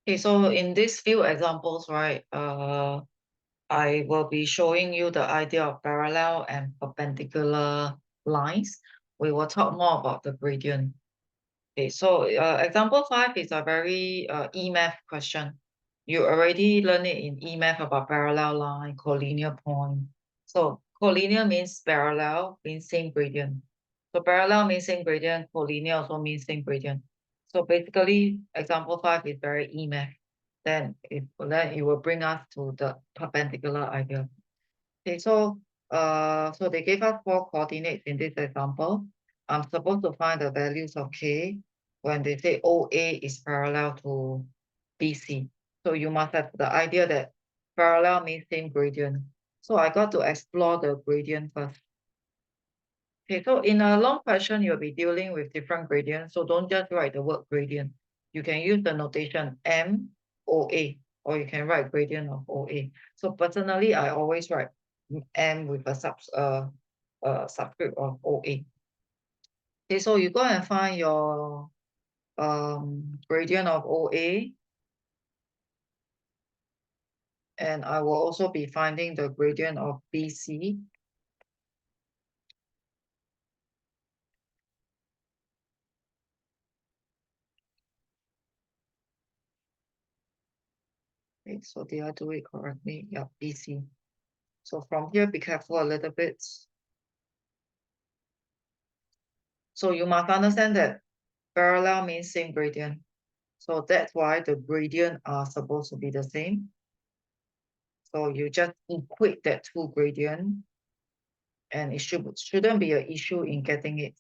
Okay, so in these few examples, right, I will be showing you the idea of parallel and perpendicular lines. We will talk more about the gradient. Okay, so example 5 is a very E-math question. You already learned it in E-math about parallel line, collinear point. So collinear means parallel, means same gradient. So parallel means same gradient, collinear also means same gradient. So basically, example 5 is very E-math. Then it will bring us to the perpendicular idea. Okay, so they gave us 4 coordinates in this example. I'm supposed to find the values of K when they say OA is parallel to BC. So you must have the idea that parallel means same gradient. So I got to explore the gradient first. Okay, so in a long question, you'll be dealing with different gradients. So don't just write the word gradient. You can use the notation MOA, or you can write gradient of OA. So personally, I always write M with a subscript of OA. Okay, so you go and find your gradient of OA, and I will also be finding the gradient of BC. Okay, so did I do it correctly? Yeah, BC. So from here, be careful a little bit. So you must understand that parallel means same gradient. So that's why the gradient are supposed to be the same. So you just equate that two gradient, and it shouldn't be an issue in getting it.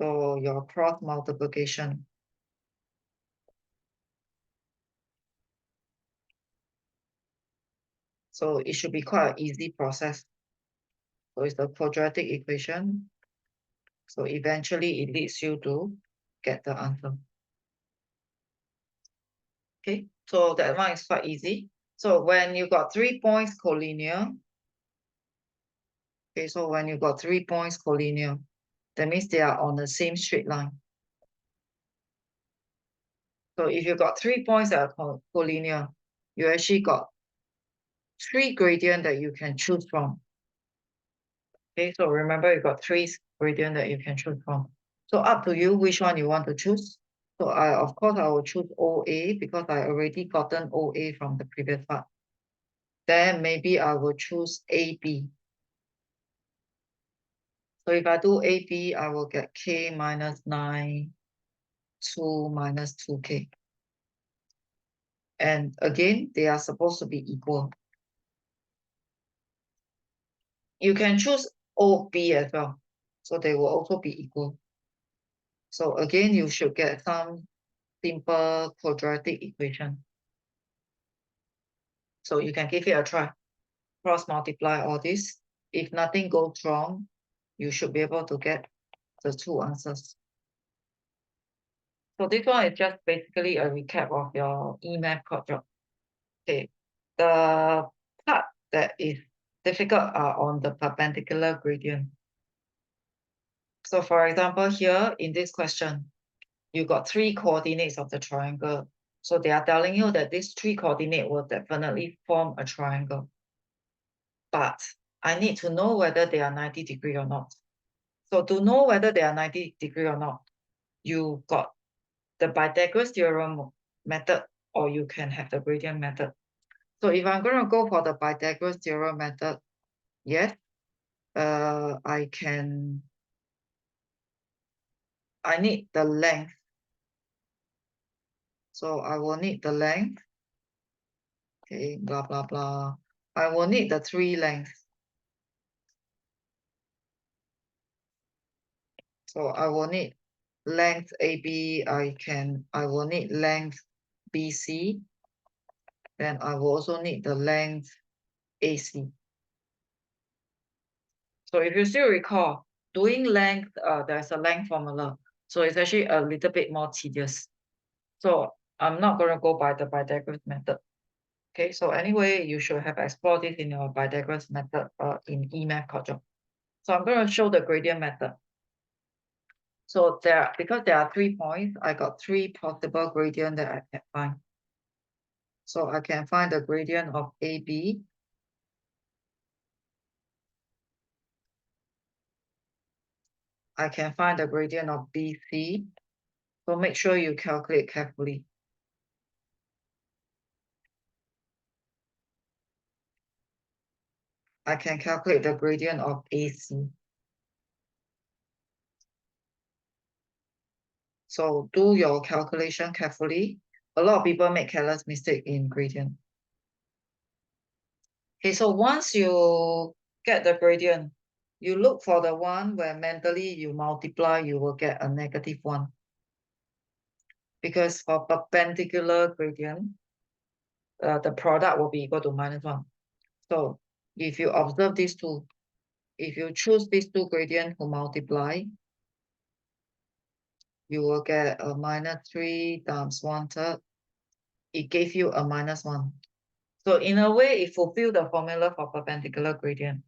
So your cross multiplication. So it should be quite an easy process. So it's the quadratic equation. So eventually it leads you to get the answer. Okay, so that one is quite easy. So when you got 3 points collinear, okay, so when you got 3 points collinear, that means they are on the same straight line. So if you got 3 points that are collinear, you actually got 3 gradient that you can choose from. Okay, so remember you got 3 gradient that you can choose from. So up to you which one you want to choose. So of course I will choose OA because I already gotten OA from the previous part. Then maybe I will choose AB. So if I do AB, I will get K minus 9, 2 minus 2K. And again, they are supposed to be equal. You can choose OB as well. So they will also be equal. So again, you should get some simple quadratic equation. So you can give it a try. Cross multiply all this. If nothing goes wrong, you should be able to get the two answers. So this one is just basically a recap of your E-math project. Okay. The part that is difficult are on the perpendicular gradient. So for example, here in this question, you got 3 coordinates of the triangle. So they are telling you that these 3 coordinates will definitely form a triangle. But I need to know whether they are 90 degree or not. So to know whether they are 90 degree or not, you got the Pythagoras theorem method, or you can have the gradient method. So if I'm going to go for the Pythagoras theorem method, yes, I need the length. So I will need the length. Okay, blah, blah, blah. I will need the 3 lengths. So I will need length AB, I will need length BC, then I will also need the length AC. So if you still recall, doing length, there's a length formula. So it's actually a little bit more tedious. So I'm not going to go by the Pythagoras method. Okay, so anyway, you should have explored this in your Pythagoras method in E-math project. So I'm going to show the gradient method. So because there are 3 points, I got 3 possible gradient that I can find. So I can find the gradient of AB. I can find the gradient of BC. So make sure you calculate carefully. I can calculate the gradient of AC. So do your calculation carefully. A lot of people make careless mistake in gradient. Okay, so once you get the gradient, you look for the one where mentally you multiply, you will get a -1. Because for perpendicular gradient, the product will be equal to -1. So if you observe these two, if you choose these two gradients to multiply, you will get a -3 times 1/3. It gave you a -1. So in a way, it fulfilled the formula for perpendicular gradient.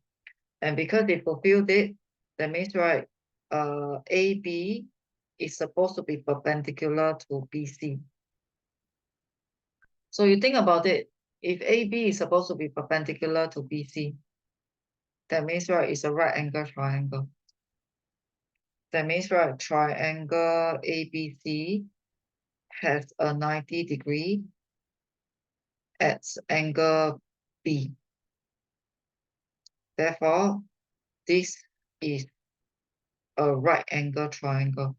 And because it fulfilled it, that means, right, AB is supposed to be perpendicular to BC. So you think about it, if AB is supposed to be perpendicular to BC, that means, right, it's a right angle triangle. That means, right, triangle ABC has a 90-degree at angle B. Therefore, this is a right angle triangle.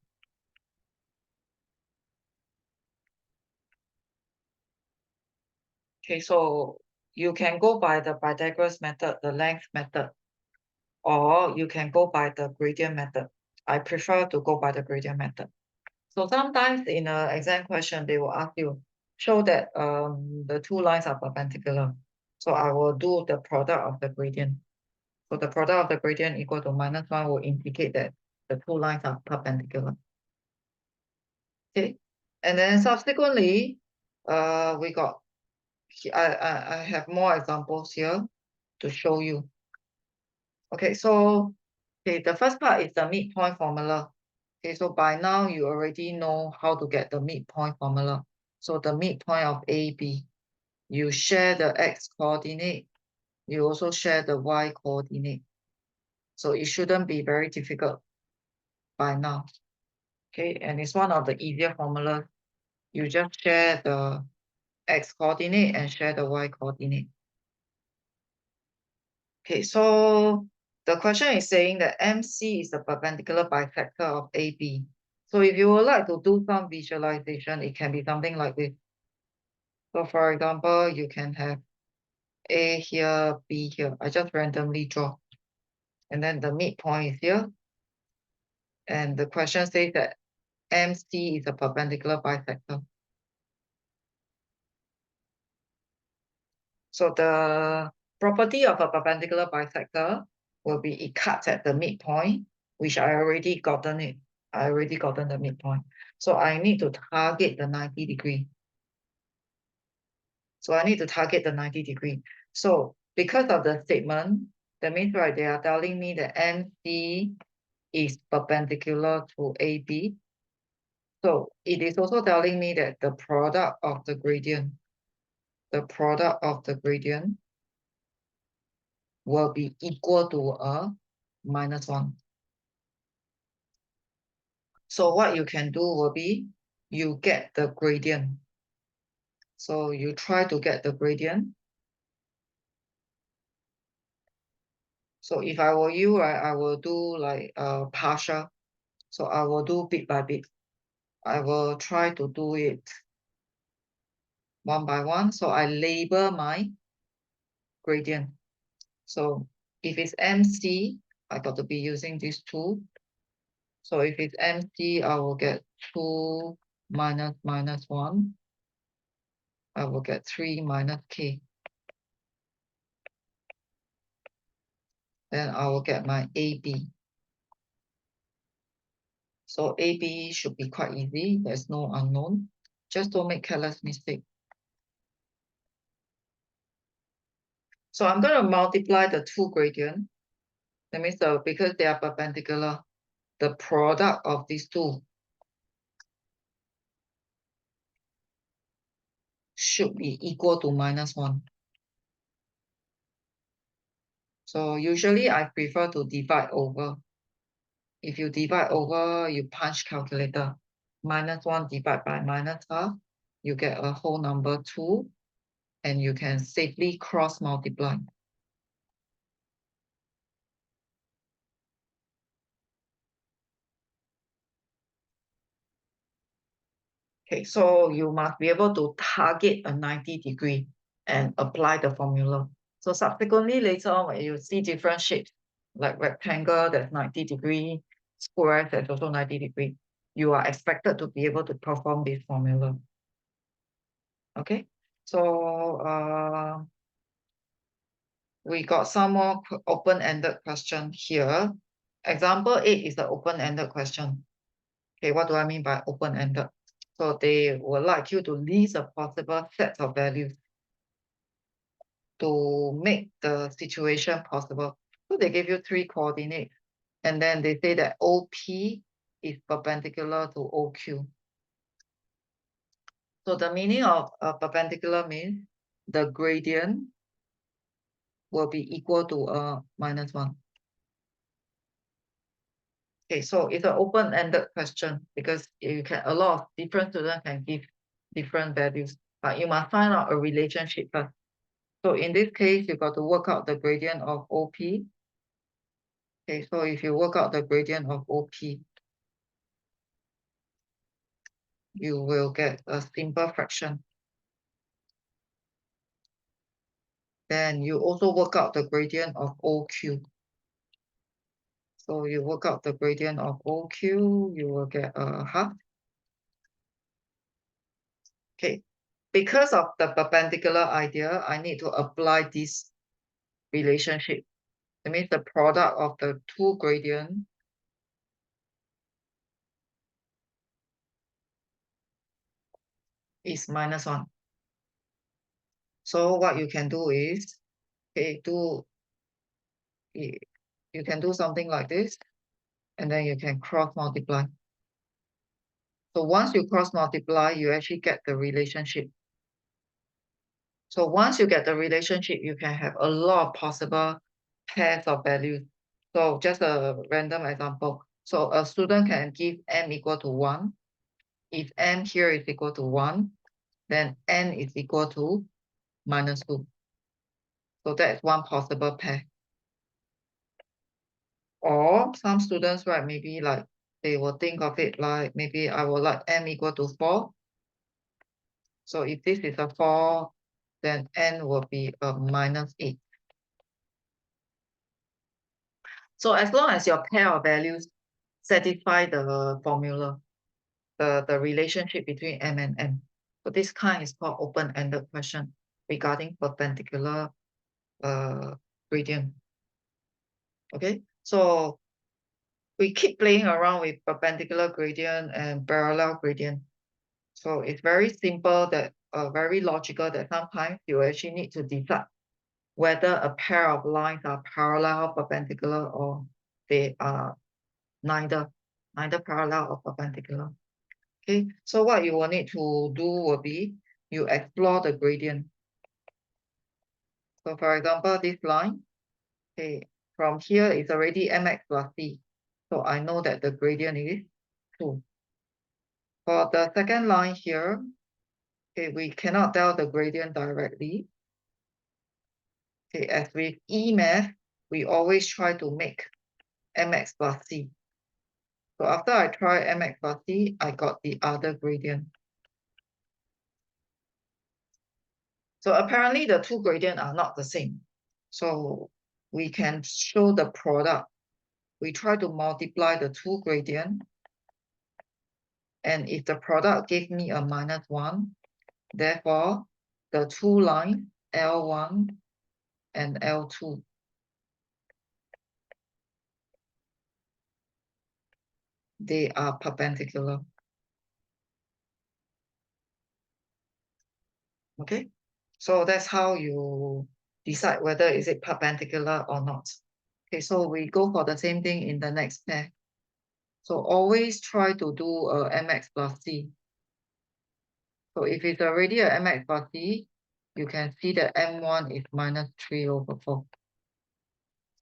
Okay, so you can go by the Pythagoras method, the length method, or you can go by the gradient method. I prefer to go by the gradient method. So sometimes in an exam question, they will ask you, show that the two lines are perpendicular. So I will do the product of the gradient. So the product of the gradient equal to -1 will indicate that the two lines are perpendicular. Okay, and then subsequently, we got, I have more examples here to show you. Okay, so the first part is the midpoint formula. Okay, so by now you already know how to get the midpoint formula. So the midpoint of AB, you share the x coordinate, you also share the y coordinate. So it shouldn't be very difficult by now. Okay, and it's one of the easier formulas. You just share the x coordinate and share the y coordinate. Okay, so the question is saying that MC is the perpendicular bisector of AB. So if you would like to do some visualization, it can be something like this. So for example, you can have A here, B here. I just randomly draw. And then the midpoint is here. And the question says that MC is a perpendicular bisector. So the property of a perpendicular bisector will be it cuts at the midpoint, which I already gotten it. I already gotten the midpoint. So I need to target the 90-degree. So I need to target the 90-degree. So because of the statement, that means, right, they are telling me that MC is perpendicular to AB. So it is also telling me that the product of the gradient will be equal to a -1. So what you can do will be, you get the gradient. So you try to get the gradient. So if I were you, I will do like partial. So I will do bit by bit. I will try to do it one by one. So I label my gradient. So if it's MC, I got to be using these two. So if it's MC, I will get 2 minus -1. I will get 3 minus K. Then I will get my AB. So AB should be quite easy. There's no unknown. Just don't make careless mistake. So I'm going to multiply the two gradient. That means because they are perpendicular. the product of these two should be equal to -1. So usually I prefer to divide over. If you divide over, you punch calculator. -1 divided by -1/2, you get a whole number 2, and you can safely cross multiply. Okay, so you must be able to target a 90 degree and apply the formula. So subsequently, later on, when you see different shapes, like rectangle that's 90 degree, square that's also 90 degree, you are expected to be able to perform this formula. Okay, so we got some more open-ended question here. Example 8 is the open-ended question. Okay, what do I mean by open-ended? So they would like you to list a possible set of values to make the situation possible. So they give you 3 coordinates, and then they say that OP is perpendicular to OQ. So the meaning of perpendicular means the gradient will be equal to -1. Okay, so it's an open-ended question because a lot of different students can give different values, but you must find out a relationship first. So in this case, you got to work out the gradient of OP. Okay, so if you work out the gradient of OP, you will get a simple fraction. Then you also work out the gradient of OQ. So you work out the gradient of OQ, you will get a half. Okay, because of the perpendicular idea, I need to apply this relationship. It means the product of the two gradients is -1. So what you can do is, okay, you can do something like this, and then you can cross multiply. So once you cross multiply, you actually get the relationship. So once you get the relationship, you can have a lot of possible pairs of values. So just a random example. So a student can give m equal to 1. If m here is equal to 1, then n is equal to -2. So that's one possible pair. Or some students, right, maybe like they will think of it like maybe I would like m equal to 4. So if this is a 4, then n will be a -8. So as long as your pair of values satisfy the formula, the relationship between m and n. So this kind is called open-ended question regarding perpendicular gradient. Okay, so we keep playing around with perpendicular gradient and parallel gradient. So it's very simple that very logical that sometimes you actually need to decide whether a pair of lines are parallel, perpendicular, or they are neither parallel or perpendicular. Okay, so what you will need to do will be you explore the gradient. So for example, this line, okay, from here it's already mx plus c. So I know that the gradient is 2. For the second line here, okay, we cannot tell the gradient directly. Okay, as with E-math, we always try to make mx plus c. So after I try mx plus c, I got the other gradient. So apparently the two gradients are not the same. So we can show the product. We try to multiply the two gradients. And if the product gave me a -1, therefore the two lines L1 and L2, they are perpendicular. Okay, so that's how you decide whether is it perpendicular or not. Okay, so we go for the same thing in the next pair. So always try to do a mx plus c. So if it's already a mx plus c, you can see that m1 is minus 3 over 4.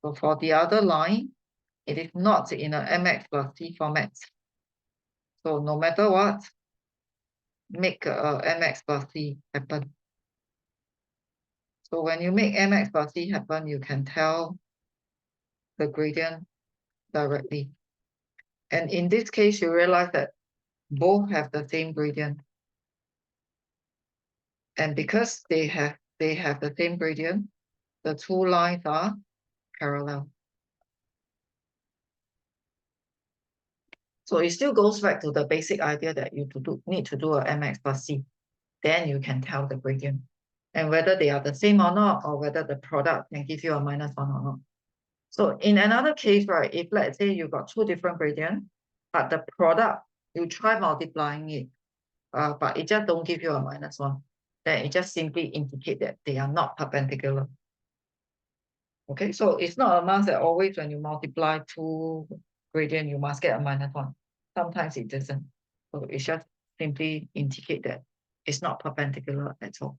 So for the other line, it is not in a mx plus c format. So no matter what, make a mx plus c happen. So when you make mx plus c happen, you can tell the gradient directly. And in this case, you realize that both have the same gradient. And because they have the same gradient, the two lines are parallel. So it still goes back to the basic idea that you need to do a mx plus c. Then you can tell the gradient. And whether they are the same or not, or whether the product can give you a -1 or not. So in another case, right, if let's say you got two different gradients, but the product, you try multiplying it, but it just don't give you a -1, then it just simply indicate that they are not perpendicular. Okay, so it's not a must that always when you multiply two gradient, you must get a -1. Sometimes it doesn't. So it just simply indicate that it's not perpendicular at all.